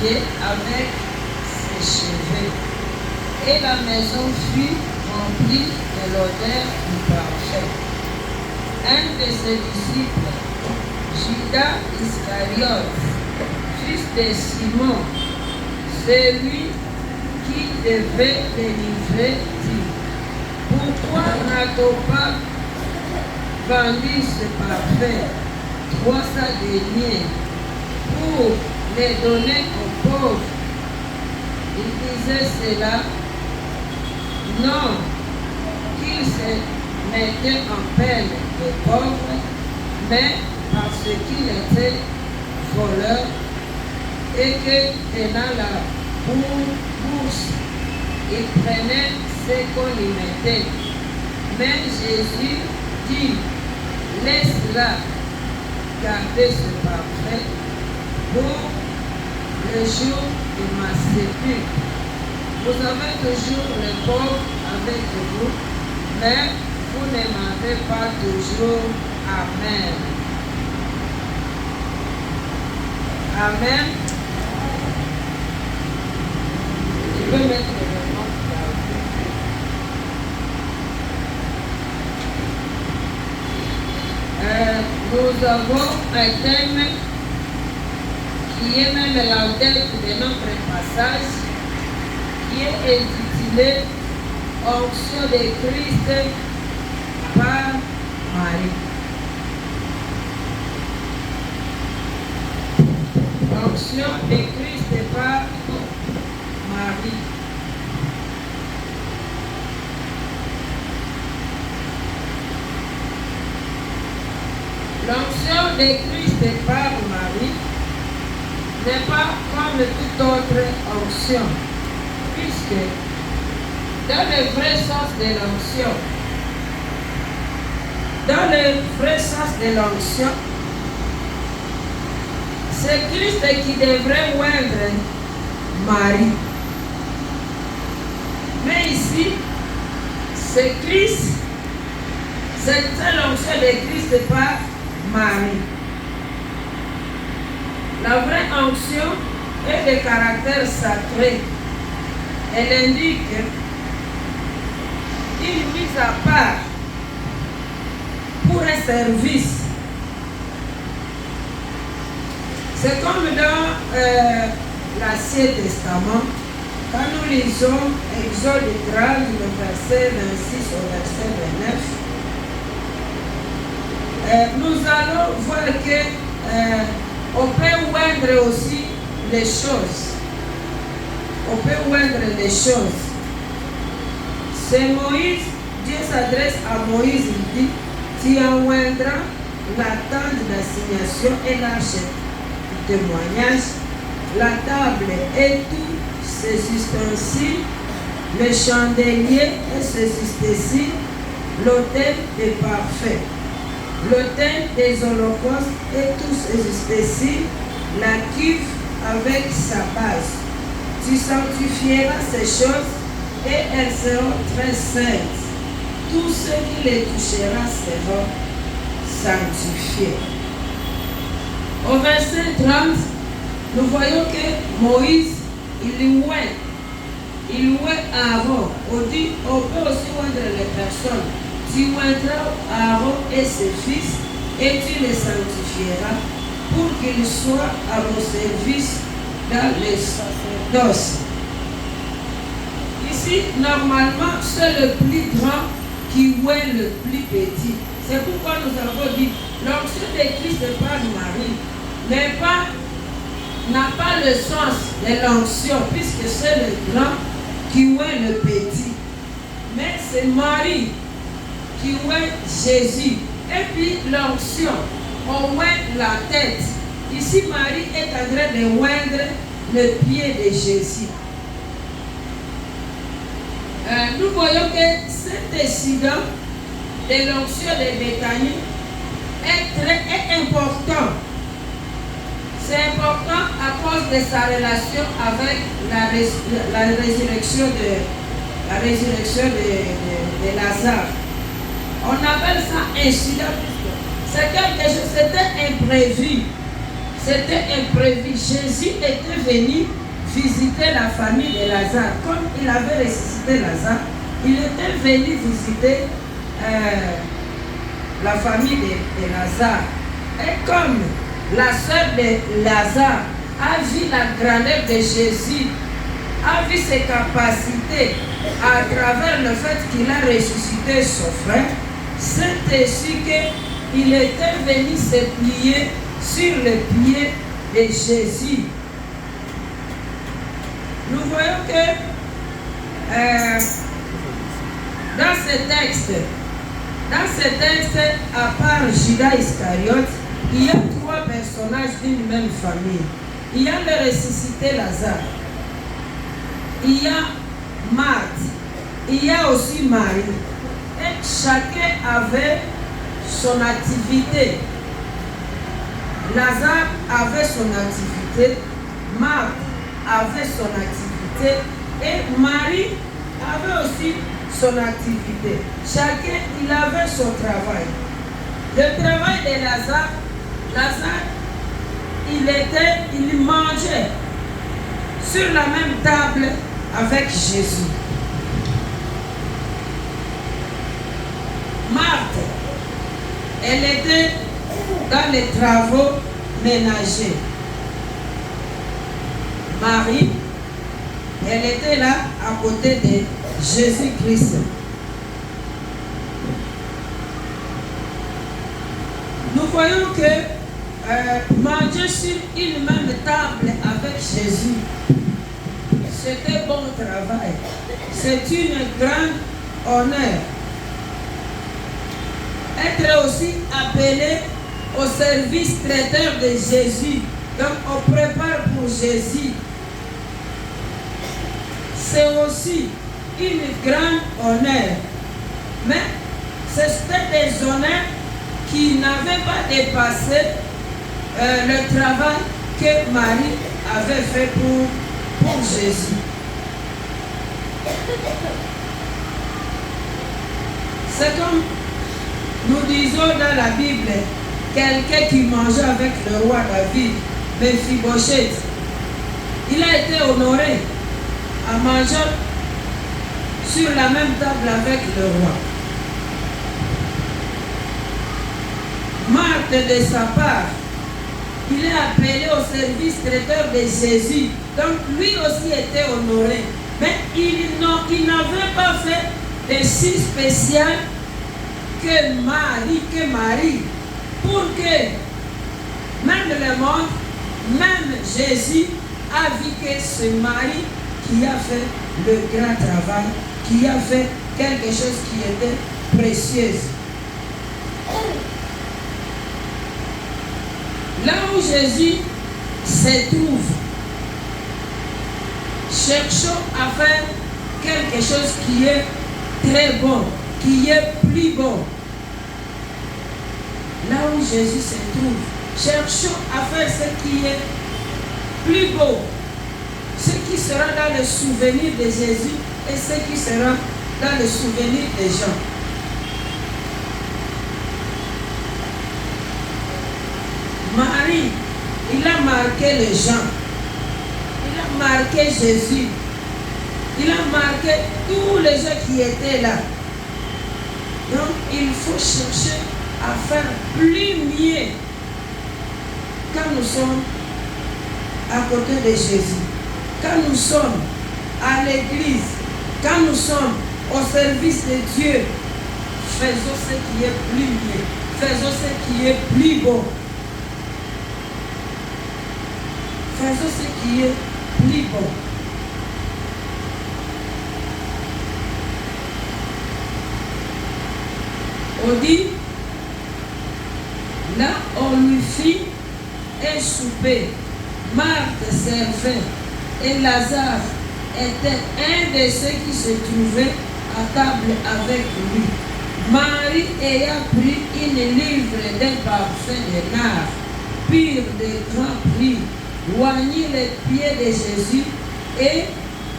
pieds avec ses cheveux. Et la maison fut remplie de l'odeur du parfum. Un de ses disciples, Judas Iscariote, fils de Simon, celui qui devait délivrer, dit: pourquoi n'a-t-on pas vendu ce parfum 300 deniers pour les donner aux pauvres? Il disait cela non qu'il se mettait en peine des pauvres, mais parce qu'il était voleur et que, tenant la bourse, il prenait ce qu'on lui mettait. Mais Jésus dit: laisse-la garder ce parfum pour le jour de ma sépulture. Vous avez toujours les pauvres avec vous, mais vous ne m'avez pas toujours. Amen. Amen. Tu peux mettre le nom. Nous avons un thème qui est même la tête de notre passage, qui est intitulé Onction de Christ par Marie. Onction de Christ par Marie. L'onction de Christ par Marie n'est pas comme toute autre onction, puisque dans le vrai sens de l'onction, c'est Christ qui devrait oindre Marie. Mais ici, c'est Christ, c'est l'onction de Christ par Marie. La vraie onction est de caractère sacré. Elle indique une mise à part pour un service. C'est comme dans l'Ancien Testament, quand nous lisons Exode 30, le verset 26 au verset 29, nous allons voir que on peut oindre aussi les choses. On peut oindre les choses. C'est Moïse, Dieu s'adresse à Moïse, il dit: tu en oindras la tente d'assignation et l'arche du témoignage, la table et tous ses ustensiles, le chandelier et ses ustensiles, l'autel des parfums, l'autel des holocaustes et tous ses ustensiles, la cuve avec sa base. Tu sanctifieras ces choses et elles seront très saintes. Tous ceux qui les toucheront seront sanctifiés. Au verset 30, nous voyons que Moïse, il oint Aaron. On peut aussi oindre les personnes. Tu oindras Aaron et ses fils et tu les sanctifieras pour qu'ils soient à mon service dans les sacerdoces. Ici, normalement, c'est le plus grand qui oint le plus petit. C'est pourquoi nous avons dit l'onction de Christ par Marie n'a pas le sens de l'onction, puisque c'est le grand qui oint le petit. Mais c'est Marie qui oint Jésus. Et puis l'onction, on oint la tête. Ici, Marie est en train de oindre le pied de Jésus. Nous voyons que cet incident de l'onction de Béthanie est important. C'est important à cause de sa relation avec la résurrection de Lazare. On appelle ça incident. C'est quelque chose, c'était imprévu. C'était imprévu. Jésus était venu visiter la famille de Lazare. Comme il avait ressuscité Lazare, il était venu visiter la famille de Lazare. Et comme la sœur de Lazare a vu la grandeur de Jésus, a vu ses capacités à travers le fait qu'il a ressuscité son frère, c'est ainsi qu'il était venu se plier sur les pieds de Jésus. Nous voyons que dans ce texte, à part Judas Iscariote, il y a 3 personnages d'une même famille. Il y a le ressuscité Lazare, il y a Marthe, il y a aussi Marie. Et chacun avait son activité. Lazare avait son activité, Marthe avait son activité et Marie avait aussi son activité. Chacun, il avait son travail. Le travail de Lazare, il mangeait sur la même table avec Jésus. Marthe, elle était dans les travaux ménagers. Marie, elle était là à côté de Jésus-Christ. Nous voyons que manger sur une même table avec Jésus, c'était bon travail. C'est une grande honneur. Être aussi appelé au service traiteur de Jésus. Donc on prépare pour Jésus. C'est aussi une grande honneur. Mais c'était des honneurs qui n'avaient pas dépassé le travail que Marie avait fait pour Jésus. C'est comme nous disons dans la Bible, quelqu'un qui mangeait avec le roi David, Mephibosheth, il a été honoré en mangeant sur la même table avec le roi. Marthe, de sa part, il est appelé au service traiteur de Jésus. Donc lui aussi était honoré. Mais il n'avait pas fait de si spécial que Marie, pour que même le monde, même Jésus a vu que c'est Marie qui a fait le grand travail, qui a fait quelque chose qui était précieux. Là où Jésus se trouve, cherchons à faire quelque chose qui est très bon, qui est plus bon. Là où Jésus se trouve, cherchons à faire ce qui est plus beau, ce qui sera dans le souvenir de Jésus et ce qui sera dans le souvenir des gens. Marie, il a marqué les gens, il a marqué Jésus, il a marqué tous les gens qui étaient là. Donc il faut chercher à faire plus mieux quand nous sommes à côté de Jésus, quand nous sommes à l'église, quand nous sommes au service de Dieu. Faisons ce qui est plus mieux, faisons ce qui est plus beau. Faisons ce qui est plus bon. On dit, là on lui fit un souper. Marthe servait et Lazare était un de ceux qui se trouvaient à table avec lui. Marie ayant pris une livre d'un parfum de nard, pur de grand prix, oignit les pieds de Jésus et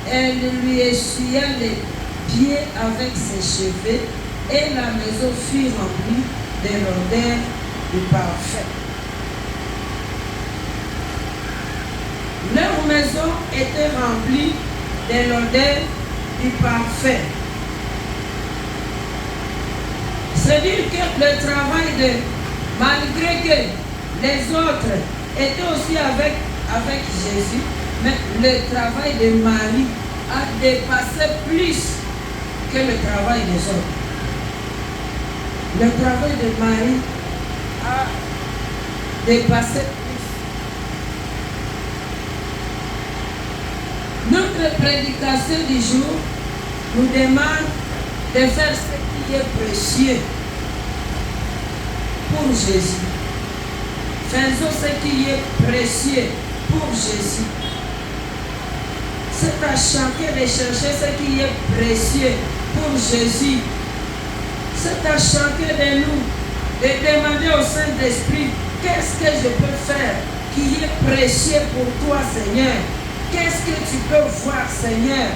elle lui essuya les pieds avec ses cheveux et la maison fut remplie de l'odeur du parfum. Leur maison était remplie de l'odeur du parfum. C'est-à-dire que le travail de, malgré que les autres étaient aussi avec Jésus, mais le travail de Marie a dépassé plus que le travail des autres. Le travail de Marie a dépassé plus. Notre prédication du jour nous demande de faire ce qui est précieux pour Jésus. Faisons ce qui est précieux pour Jésus. C'est à chacun de chercher ce qui est précieux pour Jésus. C'est à chacun de nous de demander au Saint-Esprit, qu'est-ce que je peux faire qui est précieux pour toi, Seigneur? Qu'est-ce que tu peux voir, Seigneur,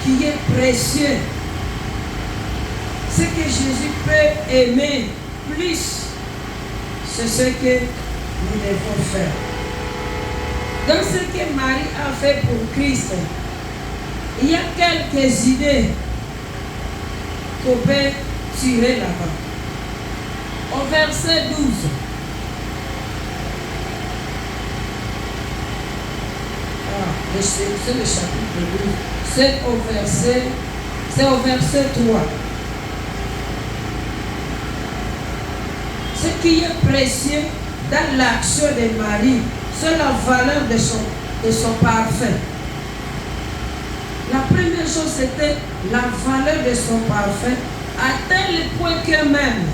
qui est précieux? Ce que Jésus peut aimer plus, c'est ce que nous devons faire. Dans ce que Marie a fait pour Christ, il y a quelques idées qu'on peut tirer là-bas. Au verset 12. C'est le chapitre 12. C'est au verset 3. Ce qui est précieux dans l'action de Marie, c'est la valeur de son parfum. La première chose, c'était la valeur de son parfum, à tel point que même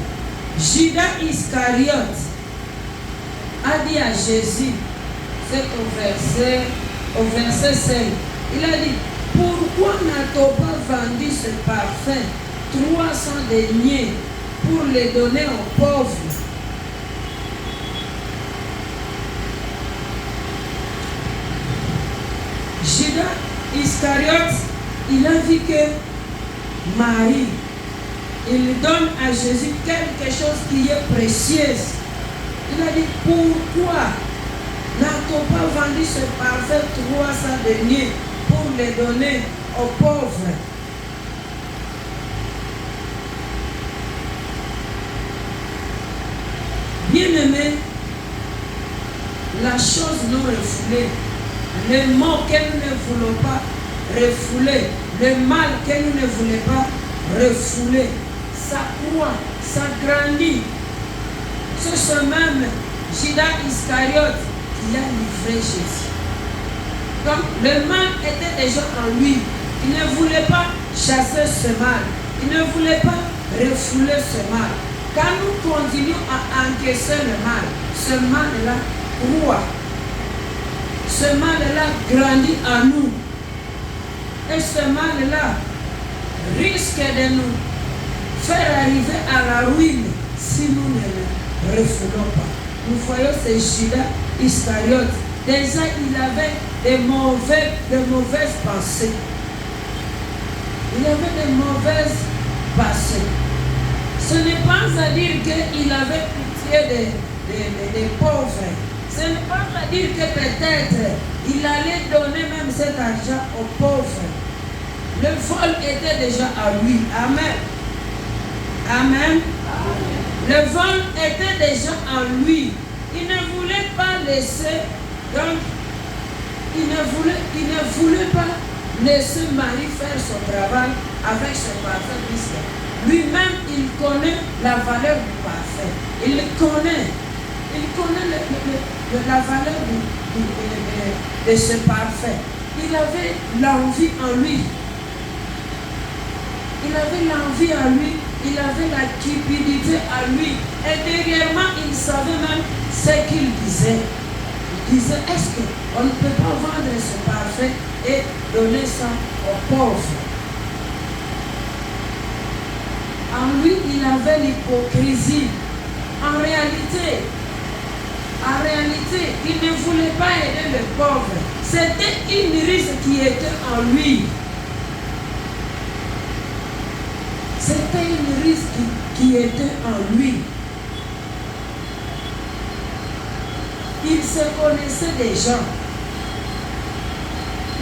Judas Iscariote a dit à Jésus, c'est au verset 5, il a dit, pourquoi n'a-t-on pas vendu ce parfum 300 deniers pour les donner aux pauvres? Judas Iscariote, il a vu que Marie, il donne à Jésus quelque chose qui est précieux. Il a dit, pourquoi n'a-t-on pas vendu ce parfum 300 deniers pour les donner aux pauvres? Bien-aimés, la chose non refoulée, le mot que nous ne voulons pas refouler, le mal que nous ne voulons pas refouler, ça croît, ça grandit. C'est ce même Judas Iscariote qui a livré Jésus. Donc le mal était déjà en lui. Il ne voulait pas chasser ce mal. Il ne voulait pas refouler ce mal. Quand nous continuons à encaisser le mal, ce mal-là croît. Ce mal-là grandit en nous. Et ce mal-là risque de nous faire arriver à la ruine si nous ne le refoulons pas. Nous voyons ce Judas Iscariote. Déjà, il avait de mauvaises pensées. Il avait de mauvaises pensées. Ce n'est pas à dire qu'il avait pitié des pauvres. Ce n'est pas à dire que peut-être il allait donner même cet argent aux pauvres. Le vol était déjà à lui. Amen. Amen. Le vol était déjà en lui. Il ne voulait pas laisser, donc il ne voulait pas laisser Marie faire son travail avec son parfum puisque lui-même il connaît la valeur du parfum. Il connaît la valeur de ce parfum. Il avait l'envie en lui. Il avait l'envie en lui. Il avait la cupidité à lui. Et derrièrement, il savait même ce qu'il disait. Il disait, est-ce qu'on ne peut pas vendre ce parfum et donner ça aux pauvres? En lui, il avait l'hypocrisie. En réalité, il ne voulait pas aider les pauvres. C'était une risque qui était en lui. C'était une risque qui était en lui. Il se connaissait des gens.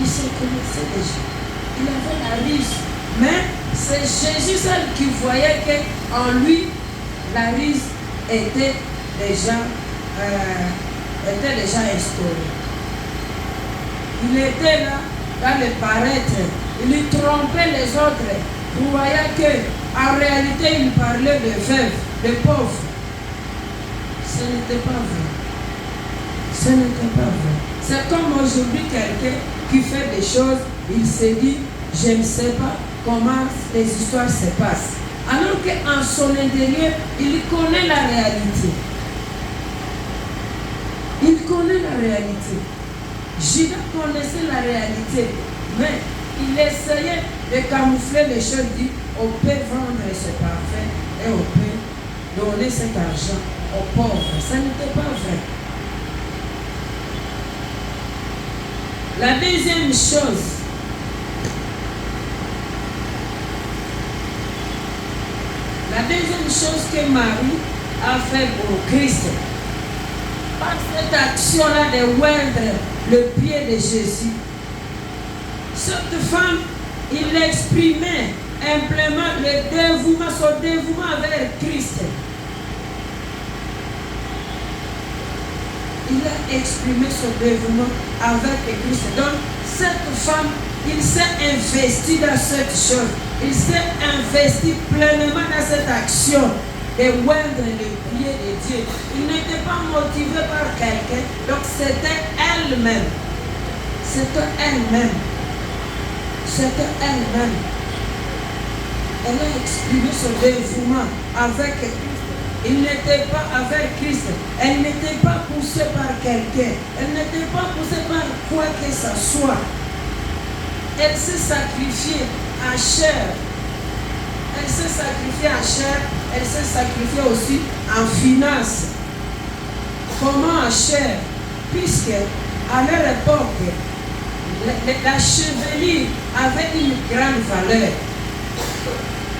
Il se connaissait déjà. Il avait la ruse. Mais c'est Jésus seul qui voyait qu'en lui, la ruse était déjà instaurée. Il était là, dans le paraître. Il trompait les autres, croyant qu'en réalité, il parlait de veuves, de pauvres. Ce n'était pas vrai. Ce n'était pas vrai. C'est comme aujourd'hui quelqu'un qui fait des choses, il se dit, je ne sais pas comment les histoires se passent. Alors qu'en son intérieur, il connaît la réalité. Il connaît la réalité. Judas connaissait la réalité, mais il essayait de camoufler les choses, dit, on peut vendre ce parfum et on peut donner cet argent aux pauvres. Ça n'était pas vrai. La deuxième chose, que Marie a fait pour Christ, par cette action-là de oindre le pied de Jésus, cette femme, il exprimait simplement le dévouement, son dévouement vers Christ. Il a exprimé son dévouement avec Christ. Donc, cette femme, il s'est investi dans cette chose. Il s'est investi pleinement dans cette action de oindre le pied de Dieu. Il n'était pas motivé par quelqu'un. Donc, c'était elle-même. C'était elle-même. C'était elle-même. Elle a exprimé son dévouement avec Christ. Il n'était pas avec Christ. Elle n'était pas poussée par quelqu'un. Elle n'était pas poussée par quoi que ce soit. Elle s'est sacrifiée en chair. Elle s'est sacrifiée en chair. Elle s'est sacrifiée aussi en finance. Comment en chair? Puisque à leur époque, la chevelure avait une grande valeur.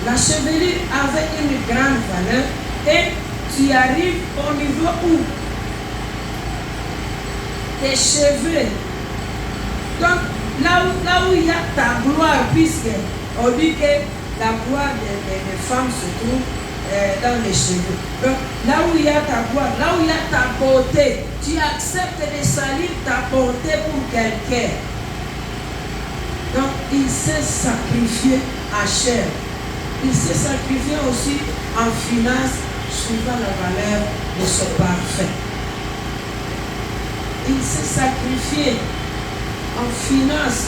La chevelure avait une grande valeur. Et tu arrives au niveau où tes cheveux. Donc, là où il y a ta gloire, puisque on dit que la gloire des femmes se trouve dans les cheveux. Donc, là où il y a ta gloire, là où il y a ta beauté, tu acceptes de salir ta beauté pour quelqu'un. Donc, il s'est sacrifié en chair. Il s'est sacrifié aussi en finance, suivant la valeur de ce parfum. Il s'est sacrifié en finance,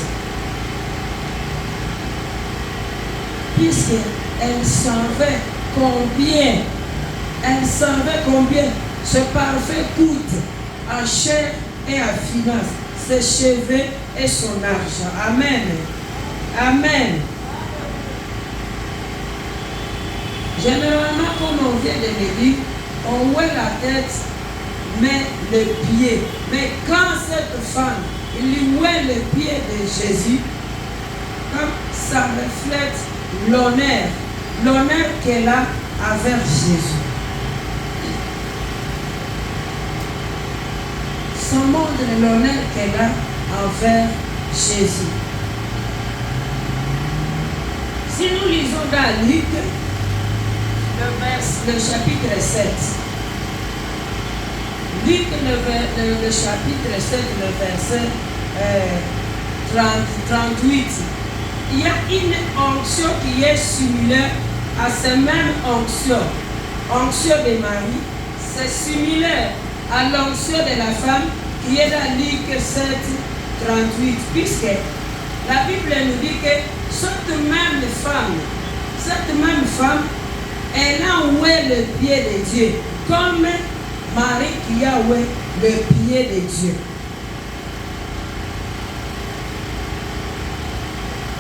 puisqu'elle savait combien ce parfum coûte en chair et en finance, ses cheveux et son argent. Amen. Amen. Généralement, comme on vient de le dire, on ouait la tête, mais le pied. Mais quand cette femme, il ouait le pied de Jésus, comme ça reflète l'honneur qu'elle a envers Jésus. Ça montre l'honneur qu'elle a envers Jésus. Si nous lisons dans Luc, le chapitre 7. Luc, le chapitre 7, le verset 38. Il y a une onction qui est similaire à cette même onction. Onction de Marie, c'est similaire à l'onction de la femme qui est dans Luc 7, 38. Puisque la Bible nous dit que cette même femme, elle a oué le pied de Dieu, comme Marie qui a oué le pied de Dieu.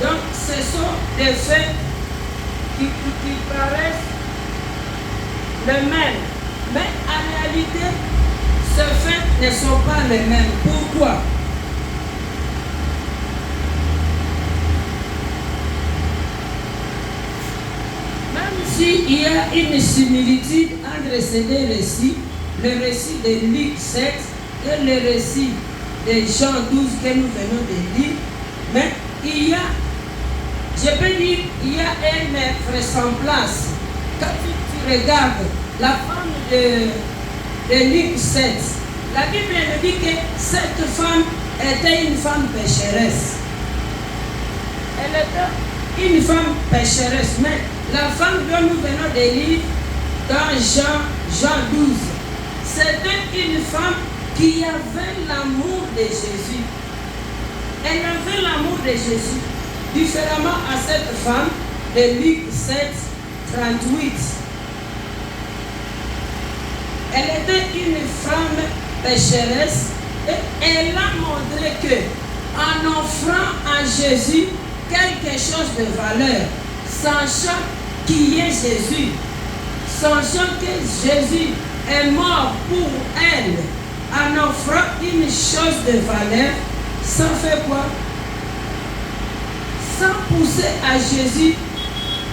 Donc, ce sont des faits qui paraissent les mêmes. Mais en réalité, ces faits ne sont pas les mêmes. Pourquoi? Il y a une similitude entre ces deux récits, le récit de Luc 7 et le récit de Jean 12 que nous venons de lire, Mais il y a, je peux dire, il y a une vraisemblance. Quand tu regardes la femme de Luc 7, la Bible nous dit que cette femme était une femme pécheresse. Elle était une femme pécheresse. Mais la femme dont nous venons de lire dans Jean 12, c'était une femme qui avait l'amour de Jésus. Elle avait l'amour de Jésus. Différemment à cette femme de Luc 7, 38. Elle était une femme pécheresse et elle a montré que en offrant à Jésus quelque chose de valeur, sachant qui est Jésus, sachant que Jésus est mort pour elle, en offrant une chose de valeur, ça fait quoi? Sans pousser à Jésus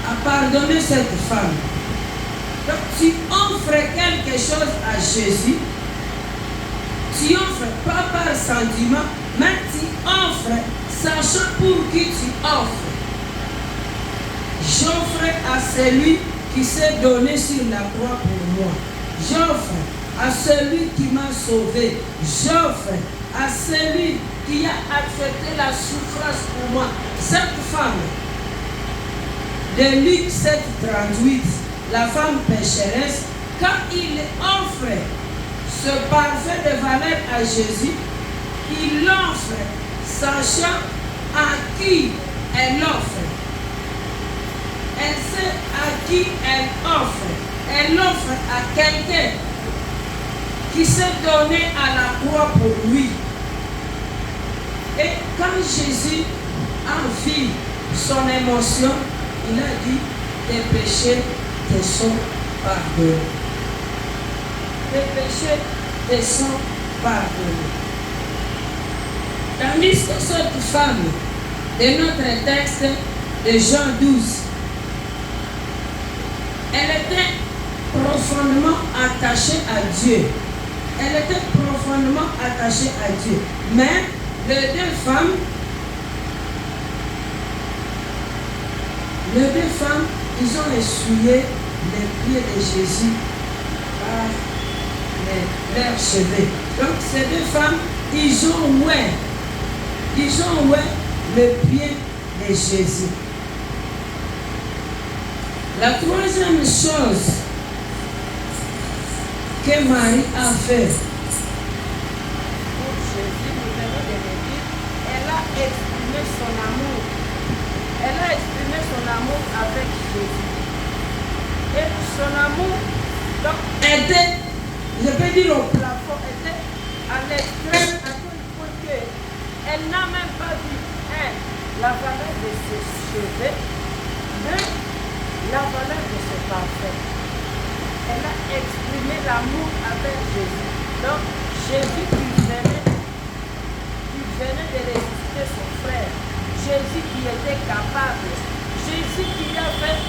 à pardonner cette femme. Donc tu offres quelque chose à Jésus, tu offres pas par sentiment, mais tu offres sachant pour qui tu offres. J'offre à celui qui s'est donné sur la croix pour moi. J'offre à celui qui m'a sauvé. J'offre à celui qui a accepté la souffrance pour moi. Cette femme de Luc 7, 38, la femme pécheresse, quand il offre ce parfum de valeur à Jésus, il l'offre sachant à qui elle offre. Elle sait à qui elle offre. Elle offre à quelqu'un qui s'est donné à la croix pour lui. Et quand Jésus a vu son émotion, il a dit, tes péchés te sont pardonnés. Tes péchés te sont pardonnés. Tandis que cette femme de notre texte de Jean 12, elle était profondément attachée à Dieu. Elle était profondément attachée à Dieu. Mais les deux femmes, ils ont essuyé les pieds de Jésus par leurs cheveux. Donc ces deux femmes, ils ont oué le pied de Jésus. La troisième chose que Marie a fait pour Jésus, nous venons de le dire, elle a exprimé son amour. Elle a exprimé son amour avec Jésus. Et son amour donc, était, je peux dire au plafond, était à l'extrême à tel point qu'elle n'a même pas vu la valeur de ses cheveux, mais la valeur de ce parfum. Elle a exprimé l'amour avec Jésus. Donc, Jésus qui venait de ressusciter son frère. Jésus qui était capable. Jésus qui a fait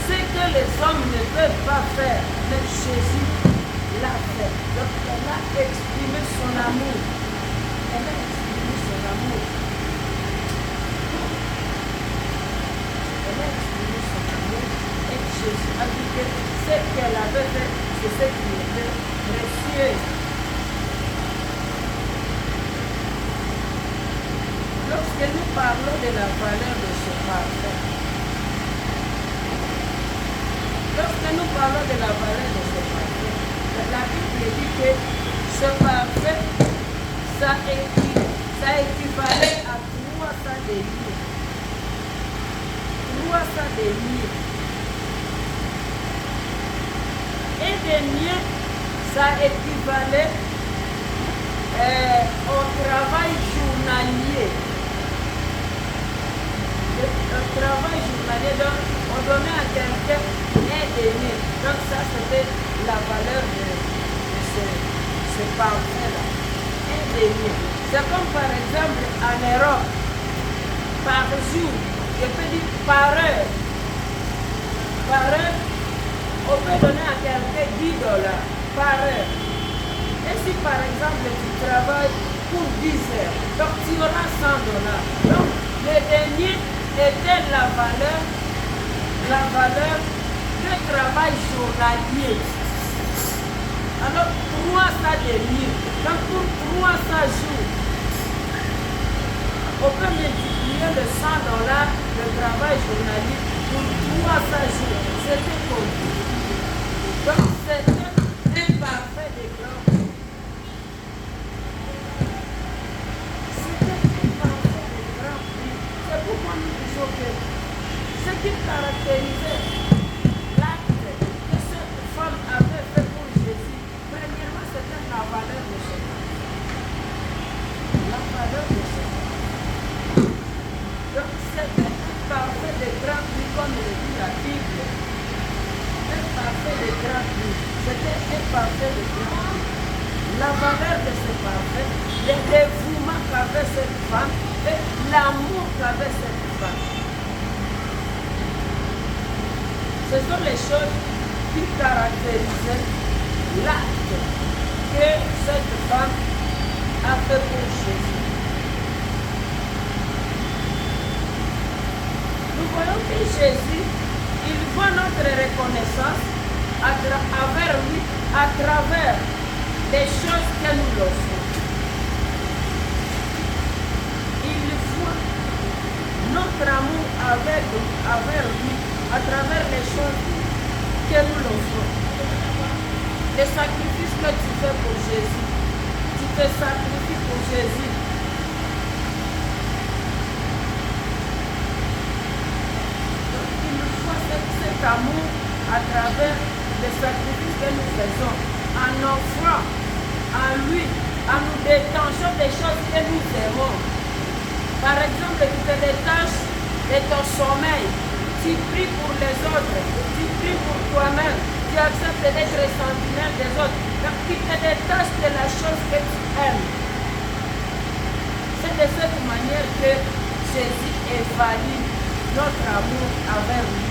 ce que les hommes ne peuvent pas faire. Mais Jésus l'a fait. Donc, elle a exprimé son amour. Elle a exprimé son amour. Elle a exprimé son amour. Et Jésus a dit que ce qu'elle avait fait, c'est ce qui était précieux. Lorsque nous parlons de la valeur de ce parfum, la Bible dit que ce parfum, ça équivalait à 300 deniers. 300 deniers. Et deniers, ça équivalait au travail journalier. Le travail journalier, donc on donnait à quelqu'un un denier. Donc ça c'était la valeur de ce parfum-là. Un denier. C'est comme par exemple en Europe, par jour, je peux dire par heure. Par heure, on peut donner à quelqu'un $10 par heure. Et si par exemple tu travailles pour 10 heures, donc tu auras $100. Donc Le dernier était la valeur de travail journalier. Alors 300 deniers. Donc pour 300 jours, on peut multiplier le $100 de travail journalier pour 300 jours. C'était compris. Donc c'était un parfait exemple. C'était un parfait exemple. C'est pourquoi nous disons que ce qui caractérisait l'acte que cette femme avait fait pour Jésus, premièrement, c'était la valeur de ce temps. La valeur de ce temps. Donc, c'était un parfait exemple, comme le dit la Bible. Un parfait exemple. C'était un parfait exemple. La valeur de ce parfait, le dévouement qu'avait cette femme et l'amour qu'avait cette femme. Ce sont les choses qui caractérisaient l'acte que cette femme a fait pour Jésus. Nous voyons que Jésus, il voit notre reconnaissance envers lui à travers les choses que nous leur faisons. Il voit notre amour envers lui à travers les choses que nous leur faisons. Les sacrifices que tu fais pour Jésus, tu te sacrifies pour Jésus. Donc il nous faut cet amour à travers les sacrifices que nous faisons, en offrant à lui, en nous détachant des choses que nous aimons. Par exemple, tu te détaches de ton sommeil, tu pries pour les autres, tu pries pour toi-même, tu acceptes d'être sentinelle des autres. Donc tu te détaches de la chose que tu aimes. C'est de cette manière que Jésus évalue notre amour envers lui.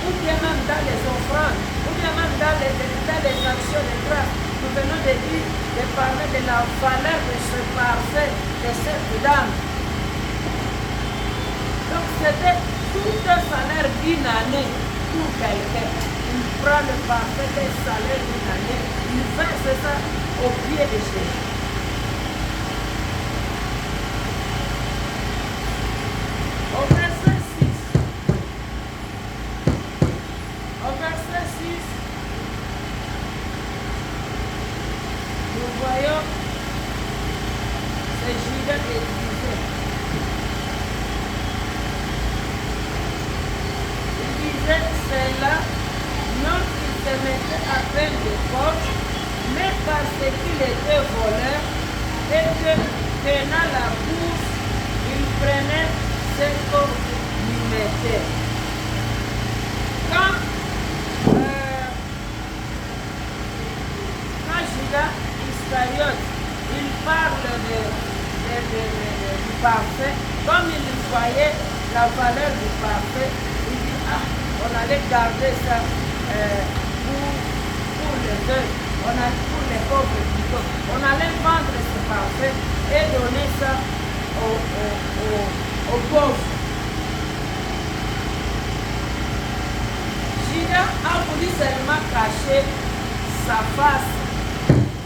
Ou bien même dans les offrandes, ou bien même dans les actions de grâce. Nous venons de parler de la valeur de ce parfait, de cette dame. Donc c'était tout un salaire d'une année pour quelqu'un. Il prend le parfait des salaires d'une année, il verse ça au pied de Jésus. Au verset 6, nous voyons, c'est Judas qui disait. Il disait cela, non qu'il se mettait à peine de poche, mais parce qu'il était voleur et que, tenant la bourse, il prenait ce qu'on lui mettait. Quand Judas Iscariote, il parle du parfait, comme il voyait la valeur du parfait, il dit, on allait garder ça pour les veuves, pour les pauvres plutôt. On allait vendre ce parfait et donner ça aux pauvres. Judas a voulu seulement cacher sa face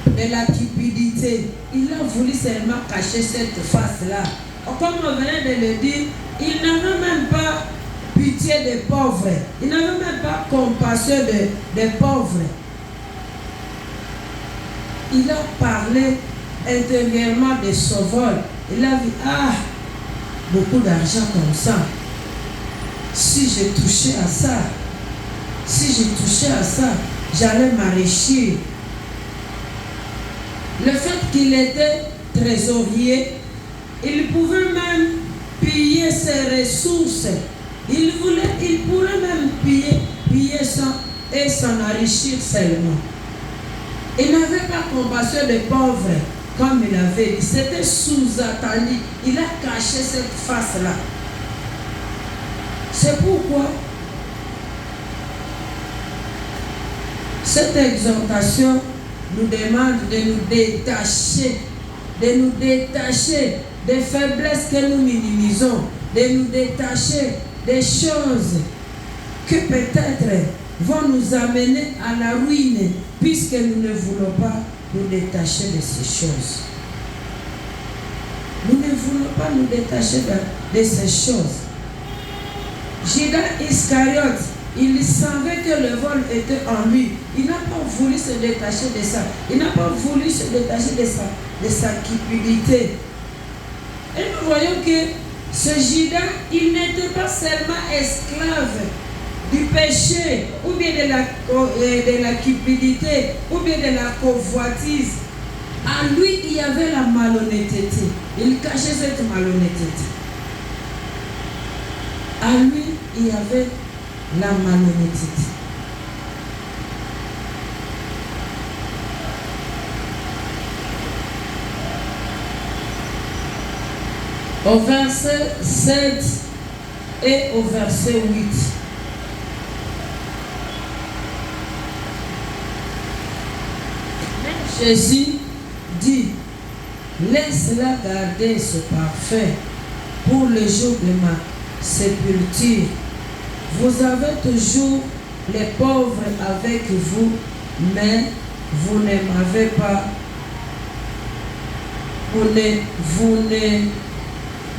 de la cupidité. Il a voulu seulement cacher cette face-là. Comme on venait de le dire, il n'avait même pas pitié des pauvres. Il n'avait même pas compassion des pauvres. Il a parlé intérieurement de son vol. Il a dit, beaucoup d'argent comme ça. Si je touchais à ça, j'allais m'enrichir. Le fait qu'il était trésorier, il pouvait même piller ses ressources. Il pourrait même piller ça et s'en enrichir seulement. Il n'avait pas compassion des pauvres, comme il avait dit. C'était sous-attendu. Il a caché cette face-là. C'est pourquoi cette exhortation nous demande de nous détacher de nous détacher des faiblesses que nous minimisons, de nous détacher des choses que peut-être vont nous amener à la ruine, puisque nous ne voulons pas nous détacher de ces choses. Nous ne voulons pas nous détacher de ces choses. Judas Iscariote, il savait que le vol était en lui. Il n'a pas voulu se détacher de ça. Il n'a pas voulu se détacher de sa cupidité. Et nous voyons que ce Judas, il n'était pas seulement esclave du péché, ou bien de la cupidité, ou bien de la convoitise. À lui, il y avait la malhonnêteté. Il cachait cette malhonnêteté. À lui, il y avait la malhonnêteté. Au verset 7 et au verset 8. Jésus dit, laisse-la garder ce parfum pour le jour de ma sépulture. Vous avez toujours les pauvres avec vous, mais vous ne m'avez pas.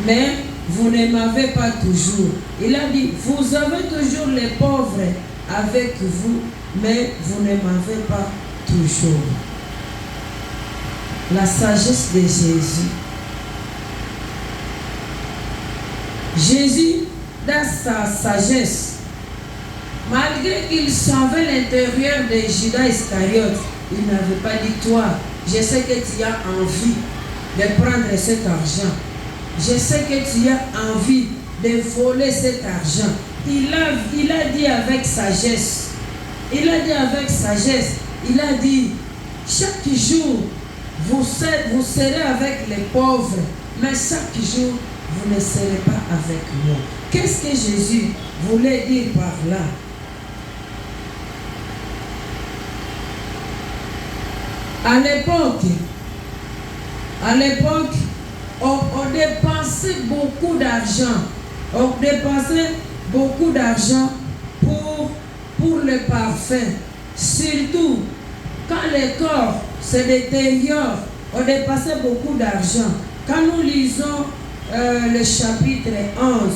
Mais vous ne m'avez pas toujours. Il a dit, vous avez toujours les pauvres avec vous, mais vous ne m'avez pas toujours. La sagesse de Jésus. Jésus, dans sa sagesse, malgré qu'il savait l'intérieur de Judas Iscariote, il n'avait pas dit, toi, je sais que tu as envie de prendre cet argent. Je sais que tu as envie de voler cet argent. Il a dit avec sagesse. Il a dit avec sagesse. Il a dit, chaque jour, vous serez avec les pauvres, mais chaque jour, vous ne serez pas avec moi. Qu'est-ce que Jésus voulait dire par là? À l'époque, on dépensait beaucoup d'argent. On dépensait beaucoup d'argent pour le parfum. Surtout, quand le corps se détériore, on dépensait beaucoup d'argent. Quand nous lisons le chapitre 11,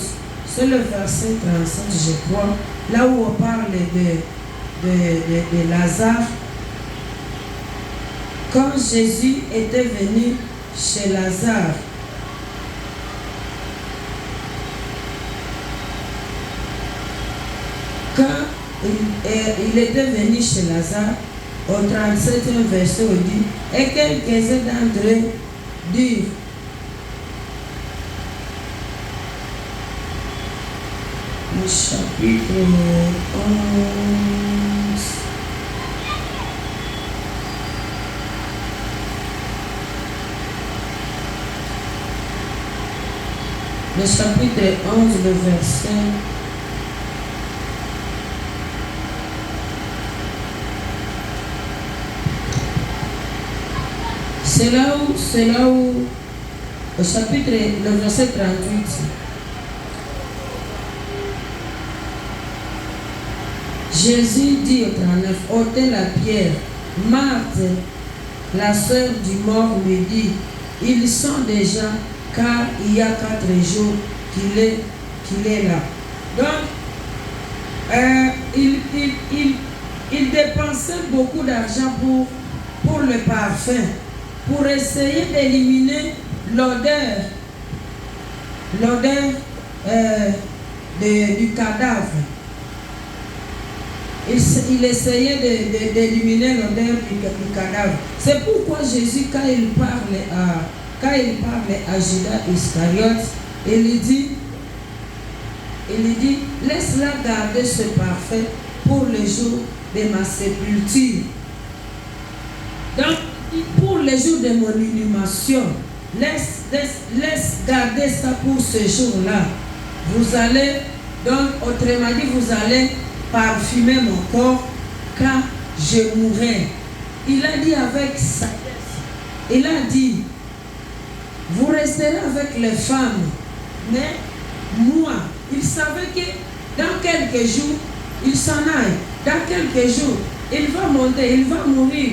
c'est le verset 37, je crois, là où on parle de Lazare. Quand Jésus était venu chez Lazare, quand il était venu chez Lazare, au 37e verset, on dit, et quelques-uns d'entre eux dirent, le chapitre 11. Le chapitre 11, le verset. C'est là où, au chapitre, le verset 38. Jésus dit au 39, ôtez la pierre. Marthe, la sœur du mort, lui dit, ils sont déjà, car il y a 4 jours qu'il est là. Donc, il dépensait beaucoup d'argent pour le parfum, pour essayer d'éliminer l'odeur du cadavre. Il essayait d'éliminer l'odeur du cadavre. C'est pourquoi Jésus, quand il parle à Judas Iscariote, il dit, laisse-la garder ce parfum pour le jour de ma sépulture. Donc, pour le jour de mon inhumation, laisse garder ça pour ce jour-là. Vous allez, donc, autrement dit, vous allez parfumer mon corps quand je mourrai. Il a dit avec sagesse. Il a dit, resterai avec les femmes. Mais moi, il savait que dans quelques jours, il s'en aille. Dans quelques jours, il va monter, il va mourir.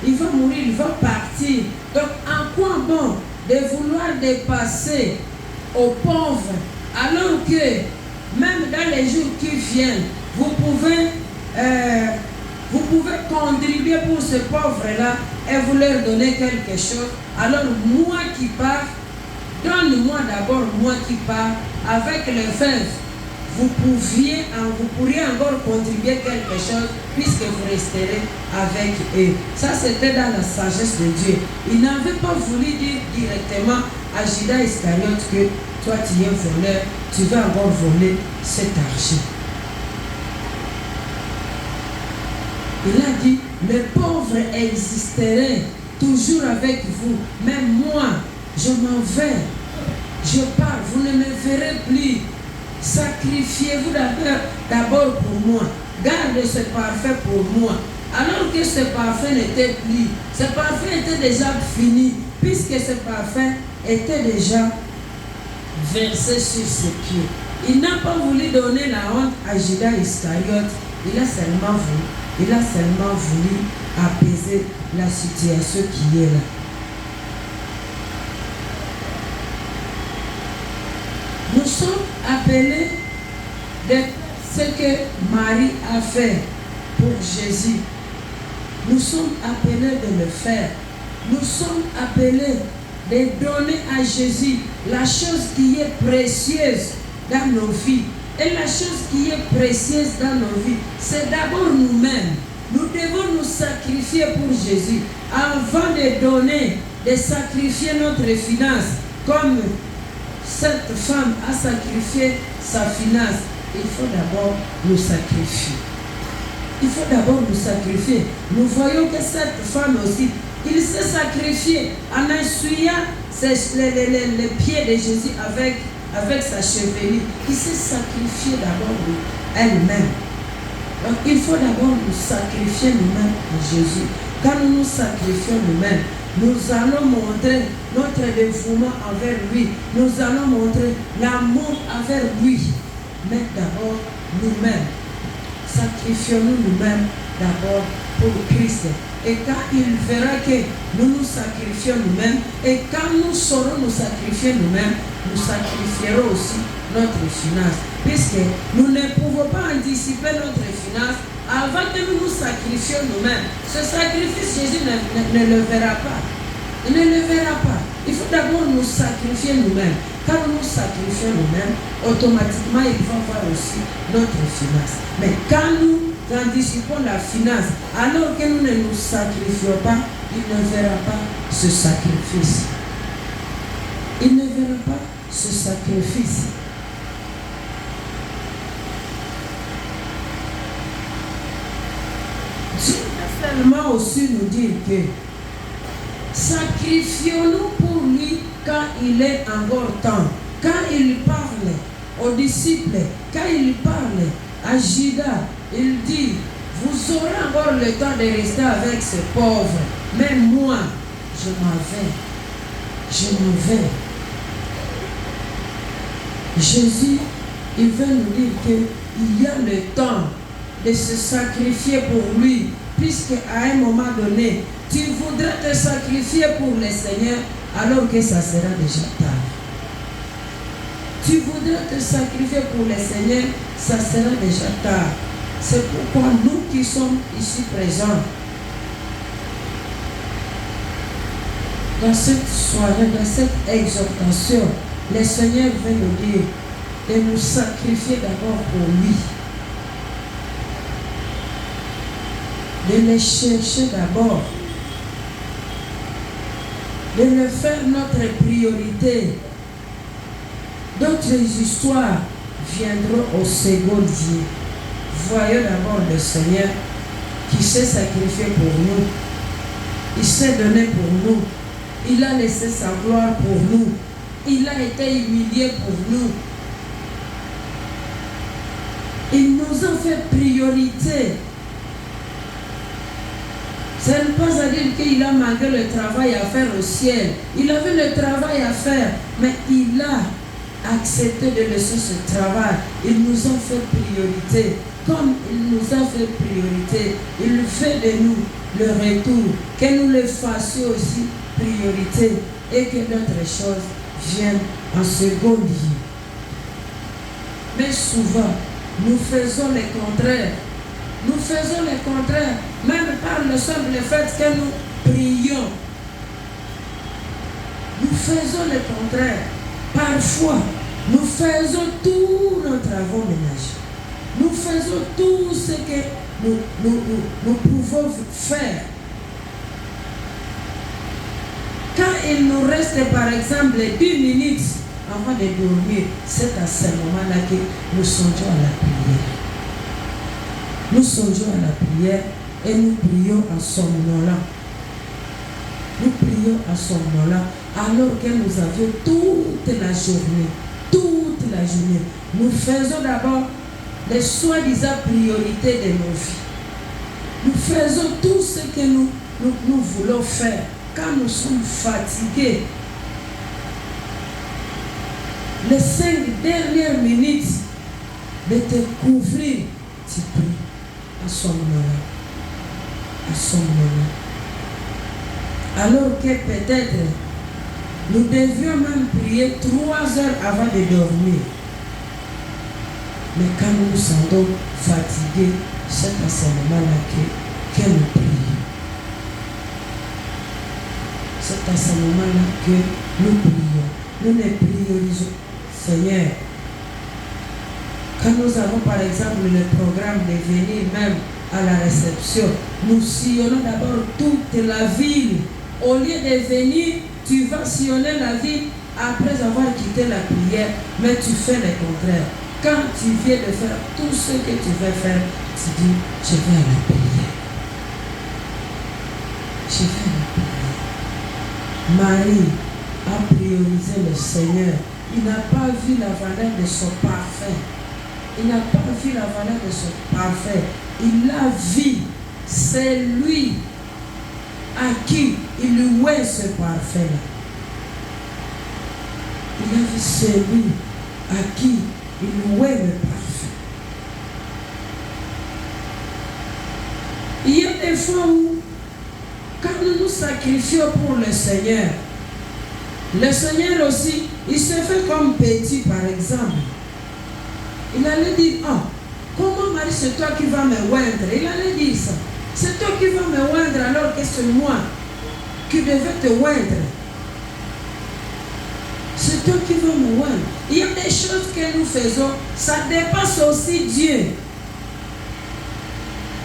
Il va mourir, il va partir. Donc, en quoi bon de vouloir dépasser aux pauvres, alors que même dans les jours qui viennent, vous pouvez contribuer pour ce pauvre-là et vous leur donner quelque chose. Alors, moi qui pars, donne-moi d'abord, moi qui pars, avec les veuves, vous pourriez encore contribuer quelque chose puisque vous resterez avec eux. Ça, c'était dans la sagesse de Dieu. Il n'avait pas voulu dire directement à Judas Iscariote que toi, tu es voleur, tu vas encore voler cet argent. Il a dit, les pauvres existeraient toujours avec vous, mais moi, je m'en vais, je pars, vous ne me verrez plus. Sacrifiez-vous d'abord pour moi. Gardez ce parfum pour moi. Alors que ce parfum n'était plus. Ce parfum était déjà fini. Puisque ce parfum était déjà versé sur ses pieds. Il n'a pas voulu donner la honte à Judas Iscariote. Il a seulement voulu apaiser la situation qui est là. Nous sommes appelés de ce que Marie a fait pour Jésus. Nous sommes appelés de le faire. Nous sommes appelés de donner à Jésus la chose qui est précieuse dans nos vies. Et la chose qui est précieuse dans nos vies, c'est d'abord nous-mêmes. Nous devons nous sacrifier pour Jésus. Avant de donner, de sacrifier notre finance, comme cette femme a sacrifié sa finance, il faut d'abord nous sacrifier. Il faut d'abord nous sacrifier. Nous voyons que cette femme aussi, il s'est sacrifié en essuyant les pieds de Jésus avec sa chevelure. Il s'est sacrifié d'abord elle-même. Donc il faut d'abord nous sacrifier nous-mêmes à Jésus. Quand nous nous sacrifions nous-mêmes, nous allons montrer notre dévouement envers lui. Nous allons montrer l'amour envers lui. Mais d'abord, nous-mêmes. Sacrifions-nous nous-mêmes d'abord pour Christ. Et quand il verra que nous nous sacrifions nous-mêmes, et quand nous saurons nous sacrifier nous-mêmes, nous sacrifierons aussi notre finance. Puisque nous ne pouvons pas anticiper notre finance avant que nous nous sacrifions nous-mêmes. Ce sacrifice, Jésus ne le verra pas. Il ne le verra pas. Il faut d'abord nous sacrifier nous-mêmes. Quand nous nous sacrifions nous-mêmes, automatiquement, il va voir aussi notre finance. Mais quand nous anticipons la finance, alors que nous ne nous sacrifions pas, il ne verra pas ce sacrifice. Il ne verra pas ce sacrifice. Dieu va seulement aussi nous dire que sacrifions-nous pour lui quand il est encore temps. Quand il parle aux disciples, quand il parle à Judas, il dit, vous aurez encore le temps de rester avec ce pauvre. Mais moi, je m'en vais. Je m'en vais. Jésus, il veut nous dire qu'il y a le temps de se sacrifier pour lui. Puisque à un moment donné, tu voudrais te sacrifier pour le Seigneur, alors que ça sera déjà tard. Tu voudrais te sacrifier pour le Seigneur, ça sera déjà tard. C'est pourquoi nous qui sommes ici présents, dans cette soirée, dans cette exhortation, le Seigneur veut nous dire de nous sacrifier d'abord pour lui. De le chercher d'abord. De le faire notre priorité. D'autres histoires viendront au second lieu. Voyons d'abord le Seigneur qui s'est sacrifié pour nous. Il s'est donné pour nous. Il a laissé sa gloire pour nous. Il a été humilié pour nous. Il nous a fait priorité. Ce n'est pas à dire qu'il a manqué le travail à faire au ciel. Il avait le travail à faire, mais il a accepté de laisser ce travail. Il nous a fait priorité. Comme il nous a fait priorité, il fait de nous le retour. Que nous le fassions aussi priorité et que d'autres choses viennent en second lieu. Mais souvent, nous faisons le contraire. Nous faisons le contraire, même par le simple fait que nous prions. Nous faisons le contraire. Parfois, nous faisons tous nos travaux ménagers. Nous faisons tout ce que nous pouvons faire. Quand il nous reste par exemple 10 minutes avant de dormir, c'est à ce moment-là que nous songeons à la prière. Nous songeons à la prière et nous prions à ce moment-là. Nous prions à ce moment-là alors que nous avions toute la journée. Toute la journée. Nous faisons d'abord les soi-disant priorités de nos vies. Nous faisons tout ce que nous voulons faire. Quand nous sommes fatigués, les 5 dernières minutes de te couvrir, tu pries à ce moment-là. À ce moment-là. Alors que peut-être nous devions même prier 3 heures avant de dormir. Mais quand nous nous sentons fatigués, c'est à ce moment-là que nous prions. C'est à ce moment-là que nous prions. Nous ne priorisons, Seigneur. Quand nous avons par exemple le programme de venir même à la réception, nous sillonnons d'abord toute la ville. Au lieu de venir, tu vas sillonner la ville après avoir quitté la prière, mais tu fais le contraire. Quand tu viens de faire tout ce que tu veux faire, tu dis, je vais à la prière. Je vais à la prière. Marie a priorisé le Seigneur. Il n'a pas vu la valeur de son parfum. Il n'a pas vu la valeur de son parfum. Il l'a vu. C'est lui à qui il louait ce parfum-là. Il a vu celui à qui il louait le parfum. Il y a des fois où, quand nous nous sacrifions pour le Seigneur aussi, il se fait comme petit par exemple. Il allait dire, ah, comment Marie, c'est toi qui vas me oindre? Il allait dire ça. C'est toi qui vas me oindre alors que c'est moi qui devais te oindre. C'est toi qui vas me oindre. Il y a des choses que nous faisons, ça dépasse aussi Dieu.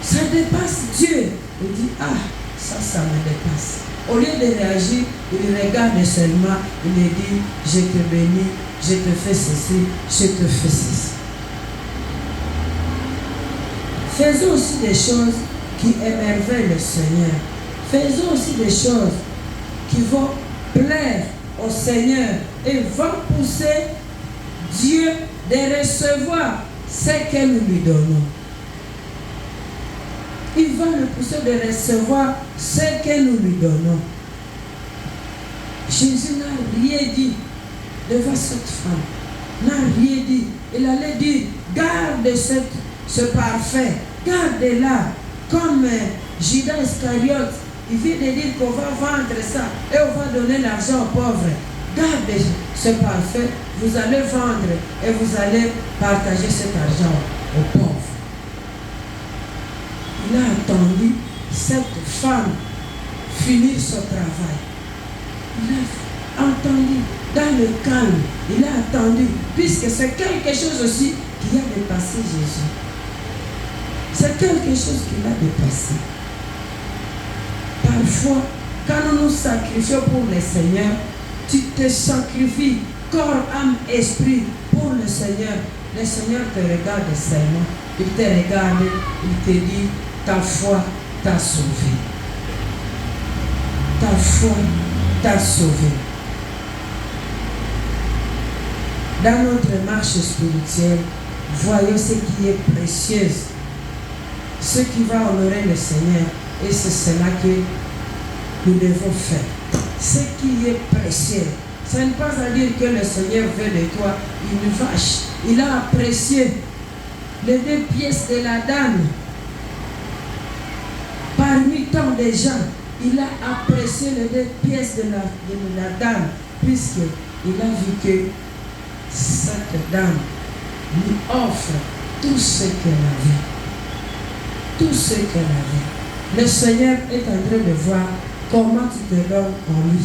Ça dépasse Dieu. Il dit, ah, ça me dépasse. Au lieu de réagir, il regarde seulement, il me dit, je te bénis, je te fais ceci, je te fais ceci. Faisons aussi des choses qui émerveillent le Seigneur. Faisons aussi des choses qui vont plaire au Seigneur et vont pousser Dieu de recevoir ce que nous lui donnons. Il va le pousser de recevoir ce que nous lui donnons. Jésus n'a rien dit devant cette femme. N'a rien dit. Il allait dire, garde ce parfum, garde-la. Comme Judas Iscariote, il vient de dire qu'on va vendre ça et on va donner l'argent aux pauvres. Gardez ce parfum, vous allez vendre et vous allez partager cet argent aux pauvres. Il a attendu cette femme finir son travail. Il a entendu dans le calme. Il a attendu, puisque c'est quelque chose aussi qui a dépassé Jésus. C'est quelque chose qui l'a dépassé. Parfois, quand nous nous sacrifions pour le Seigneur, tu te sacrifies corps, âme, esprit pour le Seigneur. Le Seigneur te regarde seulement. Il te regarde, il te dit, ta foi t'a sauvé. Ta foi t'a sauvé. Dans notre marche spirituelle, voyons ce qui est précieux, ce qui va honorer le Seigneur. Et c'est cela que nous devons faire. Ce qui est précieux. Ça n'est pas à dire que le Seigneur veut de toi une vache. Il a apprécié les 2 pièces de la dame. Parmi tant de gens, il a apprécié les 2 pièces de la dame, puisqu'il a vu que cette dame lui offre tout ce qu'elle avait. Tout ce qu'elle avait. Le Seigneur est en train de voir comment tu te donnes en lui.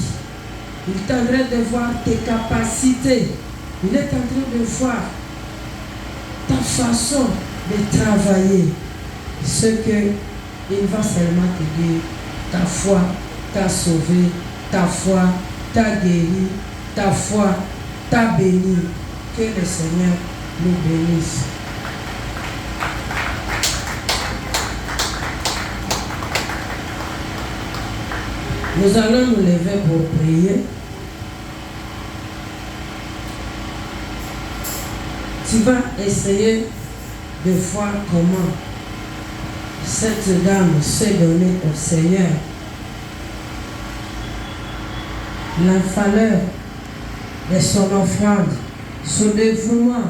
Il est en train de voir tes capacités. Il est en train de voir ta façon de travailler. Ce que il va seulement te dire, ta foi t'a sauvé, ta foi t'a guéri, ta foi t'a béni. Que le Seigneur nous bénisse. Nous allons nous lever pour prier. Tu vas essayer de voir comment cette dame s'est donnée au Seigneur. La valeur de son offrande, son dévouement,